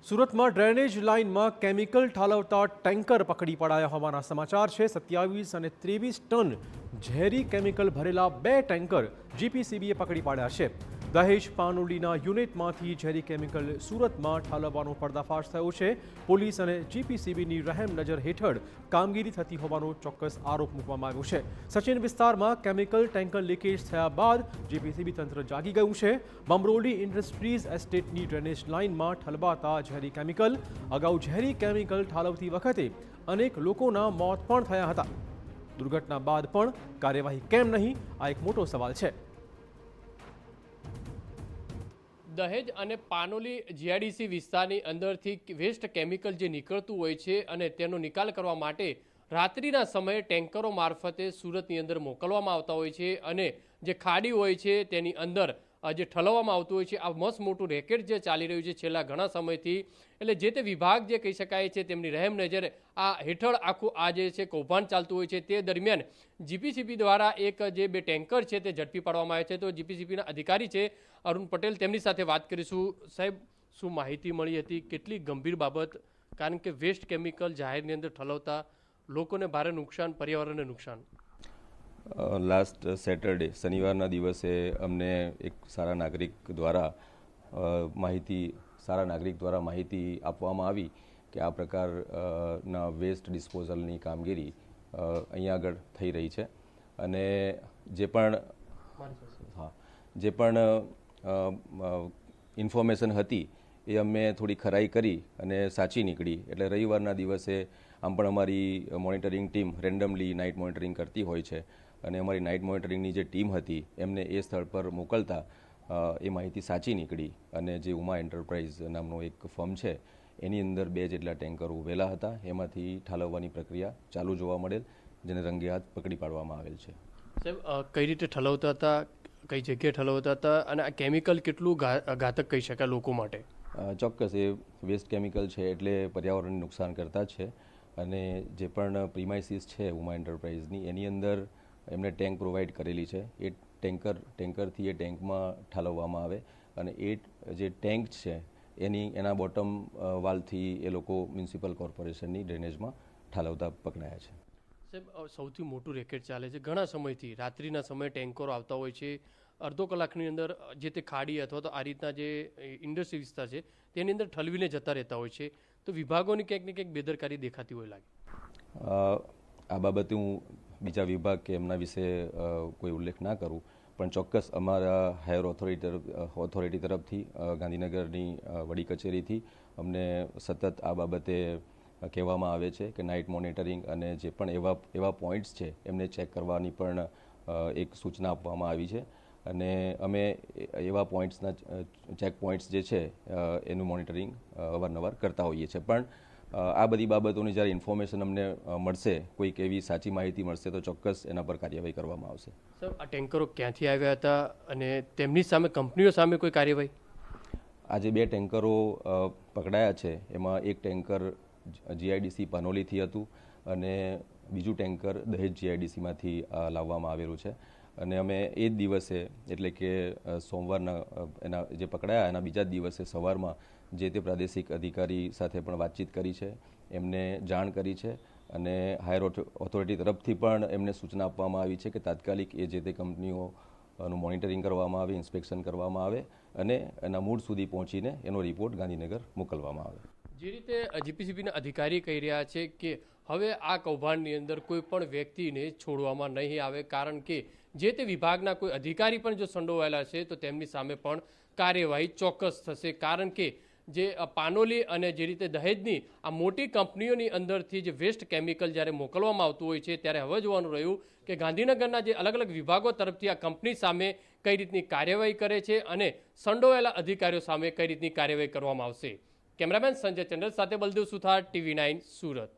સુરતમાં ડ્રેનેજ લાઇનમાં chemical ઠાલવતા tanker પકડી પડાયા હોવાના સમાચાર છે। 27 અને 23 ટન ઝેરી કેમિકલ ભરેલા 2 ટેન્કર જીપીસીબીએ પકડી પાડ્યા છે। દહેજ પાનોલીના યુનિટમાંથી ઝેરી કેમિકલ સુરતમાં ઠાલવવાનો પર્દાફાશ થયો છે। પોલીસ અને જીપીસીબીની રહેમ નજર હેઠળ કામગીરી થતી હોવાનો ચોક્કસ આરોપ મૂકવામાં આવ્યો છે। સચિન વિસ્તારમાં કેમિકલ ટેન્કર લીકેજ થયા બાદ જીપીસીબી તંત્ર જાગી ગયું છે। બમરોલી ઇન્ડસ્ટ્રીઝ એસ્ટેટની ડ્રેનેજ લાઇનમાં ઠલવાતા ઝેરી કેમિકલ અગાઉ ઝેરી કેમિકલ ઠાલવતી વખતે અનેક લોકોના મોત પણ થયા હતા। દુર્ઘટના બાદ પણ કાર્યવાહી કેમ નહીં, આ એક મોટો સવાલ છે। દહેજ અને પાનોલી જીઆઈડીસી વિસ્તારની અંદરથી વેસ્ટ કેમિકલ જે નીકળતું હોય છે અને તેનો નિકાલ કરવા માટે રાત્રિના સમયે ટેન્કરો મારફતે સુરતની અંદર મોકલવામાં આવતા હોય છે અને જે ખાડી હોય છે તેની અંદર જે ઠલવવામાં આવતું હોય છે। આ મસ્ત મોટું રેકેટ જે ચાલી રહ્યું છે છેલ્લા ઘણા સમયથી, એટલે જે તે વિભાગ જે કહી શકાય છે તેમની રહેમ નજર આ હેઠળ આખું આ જે છે કૌભાંડ ચાલતું હોય છે। તે દરમિયાન જીપીસીબી દ્વારા એક જે 2 ટેન્કર છે તે ઝડપી પાડવામાં આવ્યા છે। તો જીપીસીબીના અધિકારી છે અરુણ પટેલ, તેમની સાથે વાત કરીશું। સાહેબ, શું માહિતી મળી હતી, કેટલી ગંભીર બાબત, કારણ કે વેસ્ટ કેમિકલ જાહેરની અંદર ઠલવતા લોકોને ભારે નુકસાન, પર્યાવરણને નુકસાન? લાસ્ટ સેટરડે શનિવારના દિવસે અમને એક સારા નાગરિક દ્વારા માહિતી આપવામાં આવી કે આ પ્રકારના વેસ્ટ ડિસ્પોઝલની કામગીરી અહીંયા આગળ થઈ રહી છે અને જે પણ ઇન્ફોર્મેશન હતી એ અમે થોડી ખરાઈ કરી અને સાચી નીકળી। એટલે રવિવારના દિવસે આમ પણ અમારી monitoring team randomly night monitoring કરતી હોય છે અને અમારી નાઇટ મોનિટરિંગની જે ટીમ હતી એમને એ સ્થળ પર મોકલતા એ માહિતી સાચી નીકળી અને જે ઉમા એન્ટરપ્રાઇઝ નામનો એક ફર્મ છે એની અંદર 2 જેટલા ટેન્કરો ઉભેલા હતા। એમાંથી ઠાલવવાની પ્રક્રિયા ચાલુ જોવા મળેલ, જેને રંગે હાથ પકડી પાડવામાં આવેલ છે। સાહેબ, કઈ રીતે ઠલવતા હતા, કઈ જગ્યાએ ઠલવતા હતા અને આ કેમિકલ કેટલું ઘાતક કહી શકાય લોકો માટે? ચોક્કસ એ વેસ્ટ કેમિકલ છે એટલે પર્યાવરણને નુકસાન કરતા જ છે અને જે પણ પ્રીમાઇસીસ છે ઉમા એન્ટરપ્રાઇઝની એની અંદર એમને ટેન્ક પ્રોવાઈડ કરેલી છે। એ ટેન્કરથી એ ટેન્કમાં ઠાલવવામાં આવે અને એ જે ટેન્ક છે એના બોટમ વાલથી એ લોકો મ્યુનિસિપલ કોર્પોરેશનની ડ્રેનેજમાં ઠાલવતા પકડાયા છે। સાહેબ, સૌથી મોટું રેકેટ ચાલે છે ઘણા સમયથી, રાત્રિના સમયે ટેન્કરો આવતા હોય છે, અડધો કલાકની અંદર જે તે ખાડી અથવા તો આ રીતના જે ઇન્ડસ્ટ્રી વિસ્તાર છે તેની અંદર ઠલવીને જતા રહેતા હોય છે। તો વિભાગોની ક્યાંક ને ક્યાંક બેદરકારી દેખાતી હોય લાગે? આ બાબતે હું બીજા વિભાગ કે એમના વિશે કોઈ ઉલ્લેખ ના કરું, પણ ચોક્કસ અમારા હાયર ઓથોરિટી તરફથી ગાંધીનગરની વડી કચેરીથી અમને સતત આ બાબતે કહેવામાં આવે છે કે નાઇટ મોનિટરિંગ અને જે પણ એવા પોઈન્ટ્સ છે એમને ચેક કરવાની પણ એક સૂચના આપવામાં આવી છે અને અમે એવા પોઈન્ટ્સના ચેક પોઈન્ટ્સ જે છે એનું મોનિટરિંગ અવારનવાર કરતા હોઈએ છીએ। પણ આ બધી બાબતોની જ્યારે ઇન્ફોર્મેશન અમને મળશે, કોઈક એવી સાચી માહિતી મળશે તો ચોક્કસ એના પર કાર્યવાહી કરવામાં આવશે। સર, આ ટેન્કરો ક્યાંથી આવ્યા હતા અને તેમની સામે કંપનીઓ સામે કોઈ કાર્યવાહી? આ જે 2 ટેન્કરો પકડાયા છે એમાં એક ટેન્કર જીઆઈડીસી પાનોલીથી હતું અને બીજું ટેન્કર દહેજ જીઆઈડીસીમાંથી લાવવામાં આવેલું છે અને અમે એ જ દિવસે એટલે કે સોમવારના એના જે પકડાયા એના બીજા જ દિવસે સવારમાં જે તે પ્રાદેશિક અધિકારી સાથે પણ વાતચીત કરી છે, એમને જાણ કરી છે અને હાયર ઓથોરિટી તરફથી પણ એમને સૂચના આપવામાં આવી છે કે તાત્કાલિક એ જે તે કંપનીઓનું મોનિટરિંગ કરવામાં આવે, ઇન્સ્પેક્શન કરવામાં આવે અને એના મૂળ સુધી પહોંચીને એનો રિપોર્ટ ગાંધીનગર મોકલવામાં આવે। જે રીતે જીપીસીબીના અધિકારી કહી રહ્યા છે કે હવે આ કૌભાંડની અંદર કોઈ પણ વ્યક્તિને છોડવામાં નહીં આવે, કારણ કે જે તે વિભાગના કોઈ અધિકારી પણ જો સંડોવાયેલા છે તો તેમની સામે પણ કાર્યવાહી ચોક્કસ થશે। કારણ કે જે પાનોલી અને જે રીતે દહેજની આ મોટી કંપનીઓની અંદરથી જે વેસ્ટ કેમિકલ જ્યારે મોકલવામાં આવતું હોય છે ત્યારે હવે જોવાનું રહ્યું કે ગાંધીનગરના જે અલગ અલગ વિભાગો તરફથી આ કંપની સામે કઈ રીતની કાર્યવાહી કરે છે અને સંડોવાયેલા અધિકારીઓ સામે કઈ રીતની કાર્યવાહી કરવામાં આવશે। કેમેરામેન સંજય ચંડલ સાથે બલદેવ સુથાર, TV9 સુરત।